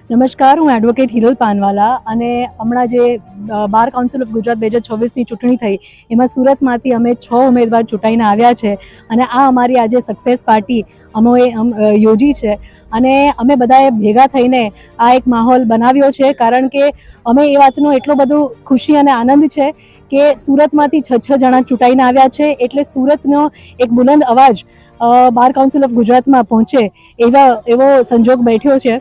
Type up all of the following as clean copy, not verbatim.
નમસ્કાર, હું એડવોકેટ હિરલ પાનવાલા અને હમણાં જે બાર કાઉન્સિલ ઓફ ગુજરાત 2024ની ચૂંટણી થઈ એમાં સુરતમાંથી અમે 6 ઉમેદવાર ચૂંટાઈને આવ્યા છે અને આ અમારી આજે સક્સેસ પાર્ટી અમે યોજી છે અને અમે બધાએ ભેગા થઈને આ એક માહોલ બનાવ્યો છે કારણ કે અમે એ વાતનો એટલો બધો ખુશી અને આનંદ છે કે સુરતમાંથી 6 જણા ચૂંટાઈને આવ્યા છે એટલે સુરતનો એક બુલંદ અવાજ બાર કાઉન્સિલ ઓફ ગુજરાતમાં પહોંચે એવો સંજોગ બેઠ્યો છે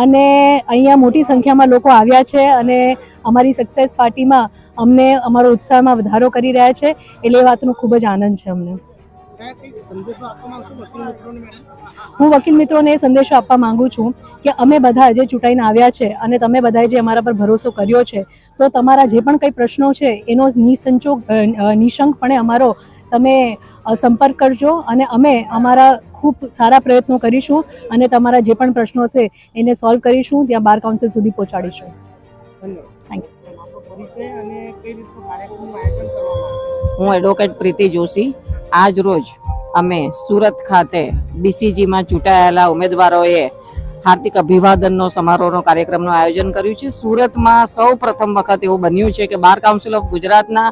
અને અહીંયા મોટી સંખ્યામાં લોકો આવ્યા છે અને અમારી સક્સેસ પાર્ટીમાં અમને અમારો ઉત્સાહમાં વધારો કરી રહ્યા છે એટલે એ વાતનો ખૂબ જ આનંદ છે અમને. હું વકીલ મિત્રોને એ સંદેશો આપવા માંગુ છું કે અમે બધા જે ચૂંટાઈને આવ્યા છે અને તમે બધાએ જે અમારા પર ભરોસો કર્યો છે તો તમારા જે પણ કંઈ પ્રશ્નો છે એનો નિશંકપણે અમારો તમે સંપર્ક કરજો અને અમે અમારા ખૂબ સારા પ્રયત્નો કરીશું અને તમારા જે પણ પ્રશ્નો હશે એને સોલ્વ કરીશું, ત્યાં બાર કાઉન્સિલ સુધી પહોંચાડીશું. Thank you. હું એડવોકેટ પ્રીતિ જોશી. આજ રોજ અમે સુરત ખાતે બીસીજીમાં ચૂંટાયેલા ઉમેદવારોએ હાર્દિક અભિવાદનનો સમારોહનો કાર્યક્રમનું આયોજન કર્યું છે. સુરતમાં સૌ પ્રથમ વખત એવું બન્યું છે કે બાર કાઉન્સિલ ઓફ ગુજરાતના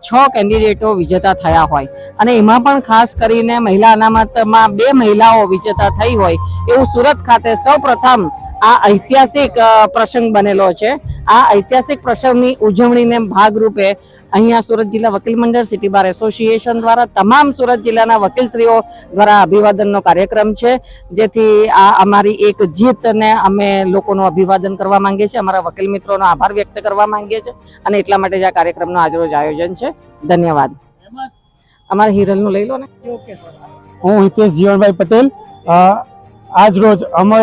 6 કેન્ડિડેટો વિજેતા થયા હોય અને એમાં પણ ખાસ કરીને મહિલા અનામતમાં 2 મહિલાઓ વિજેતા થઈ હોય એવું સુરત ખાતે સૌ પ્રથમ આ ઐતિહાસિક પ્રસંગ બનેલો છે. આ ઐતિહાસિક પ્રસંગની ઉજવણીને ભાગરૂપે અહીંયા સુરત જિલ્લા વકીલ મંડળ, સિટી બાર એસોસિએશન દ્વારા તમામ સુરત જિલ્લાના વકીલશ્રીઓ દ્વારા અભિવાદનનો કાર્યક્રમ છે, જેથી આ અમારી એક જીતને અમે લોકોનું અભિવાદન કરવા માંગીએ છીએ, અમારા વકીલ મિત્રોનો આભાર વ્યક્ત કરવા માંગીએ છીએ અને એટલા માટે જ આ કાર્યક્રમનું આજરોજ આયોજન છે. ધન્યવાદ. અમારા હિરલનું લઈ લો ને. હું હિતેશ જીવનભાઈ પટેલ. આજ રોજ અમે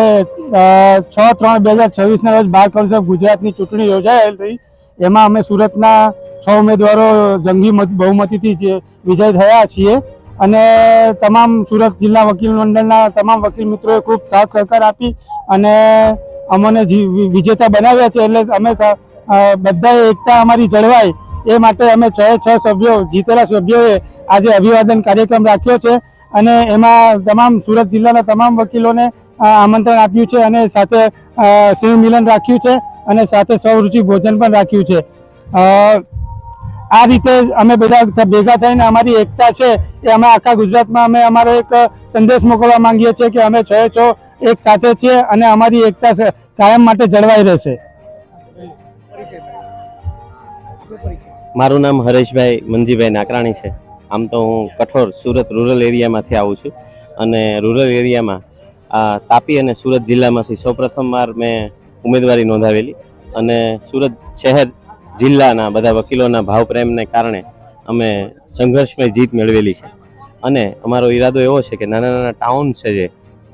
6/3/2026ના રોજ બાર કાઉન્સિલ ઓફ ગુજરાતની ચૂંટણી યોજાયેલ હતી. એમાં અમે સુરતના 6 ઉમેદવારો જંગી બહુમતીથી વિજય થયા છીએ અને તમામ સુરત જિલ્લા વકીલ મંડળના તમામ વકીલ મિત્રોએ ખૂબ સાથ સહકાર આપી અને અમને વિજેતા બનાવ્યા છે. એટલે અમે બધાએ એકતા અમારી જળવાય એ માટે અમે 6 સભ્યો, જીતેલા સભ્યોએ આજે અભિવાદન કાર્યક્રમ રાખ્યો છે અને એમાં તમામ સુરત જિલ્લાના તમામ વકીલોને આમંત્રણ આપ્યું છે અને સાથે સ્નેહ મિલન રાખ્યું છે અને સાથે સૌરુચિ ભોજન પણ રાખ્યું છે. આ રીતે અમે બધા ભેગા થઈને અમારી એકતા છે એ અમે આખા ગુજરાતમાં અમે અમારો એક સંદેશ મોકલવા માંગીએ છીએ કે અમે 6 એક સાથે છીએ અને અમારી એકતા કાયમ માટે જળવાઈ રહેશે. મારું નામ હરેશભાઈ મંજીભાઈ નાકરાણી છે. આમ તો હું કઠોર સુરત રૂરલ એરિયામાંથી આવું છું અને રૂરલ એરિયામાં તાપી અને સુરત જિલ્લામાંથી સૌપ્રથમવાર મેં ઉમેદવારી નોંધાવેલી અને સુરત શહેર જિલ્લાના બધા વકીલોના ભાવ પ્રેમને કારણે અમે સંઘર્ષમય જીત મેળવેલી છે અને અમારો ઈરાદો એવો છે કે નાના નાના ટાઉન છે જે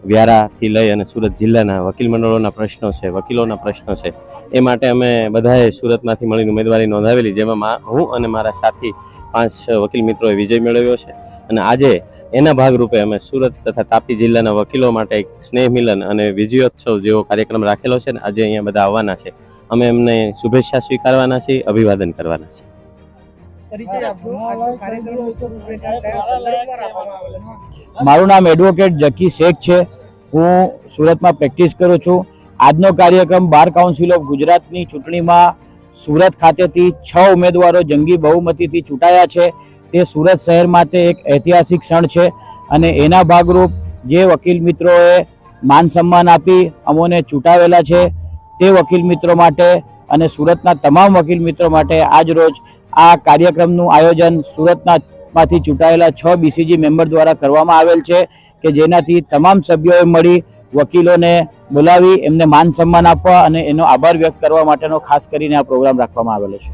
વ્યારાથી લઈ અને સુરત જિલ્લાના વકીલ મંડળોના પ્રશ્નો છે, વકીલોના પ્રશ્નો છે, એ માટે અમે બધાએ સુરતમાંથી મળીને ઉમેદવારી નોંધાવેલી, જેમાં હું અને મારા સાથી 5 વકીલ મિત્રોએ વિજય મેળવ્યો છે અને આજે એના ભાગરૂપે અમે સુરત તથા તાપી જિલ્લાના વકીલો માટે એક સ્નેહ મિલન અને વિજયોત્સવ જેવો કાર્યક્રમ રાખેલો છે અને આજે અહીંયા બધા આવવાના છે. અમે એમને શુભેચ્છા સ્વીકારવાના છીએ, અભિવાદન કરવાના છે. મારું નામ એડવોકેટ જકી શેખ છે. હું સુરતમાં પ્રેક્ટિસ કરું છું. આજનો કાર્યક્રમ બાર કાઉન્સિલ ઓફ ગુજરાતની ચૂંટણીમાં સુરત ખાતેથી 6 ઉમેદવારો જંગી બહુમતીથી ચૂંટાયા છે. તે સુરત શહેર માટે એક ઐતિહાસિક ક્ષણ છે અને એના ભાગરૂપ જે વકીલ મિત્રોએ માન સન્માન આપી અમોને ચૂંટાવેલા છે તે વકીલ મિત્રો માટે અને સુરતના તમામ વકીલ મિત્રો માટે આજ રોજ આ કાર્યક્રમનું આયોજન સુરતમાંથી ચૂંટાયેલા 6 બીસીજી મેમ્બર દ્વારા કરવામાં આવેલ છે કે જેનાથી તમામ સભ્યોએ મળી વકીલોને બોલાવી એમને માન સન્માન આપવા અને એનો આભાર વ્યક્ત કરવા માટેનો ખાસ કરીને આ પ્રોગ્રામ રાખવામાં આવેલો છે.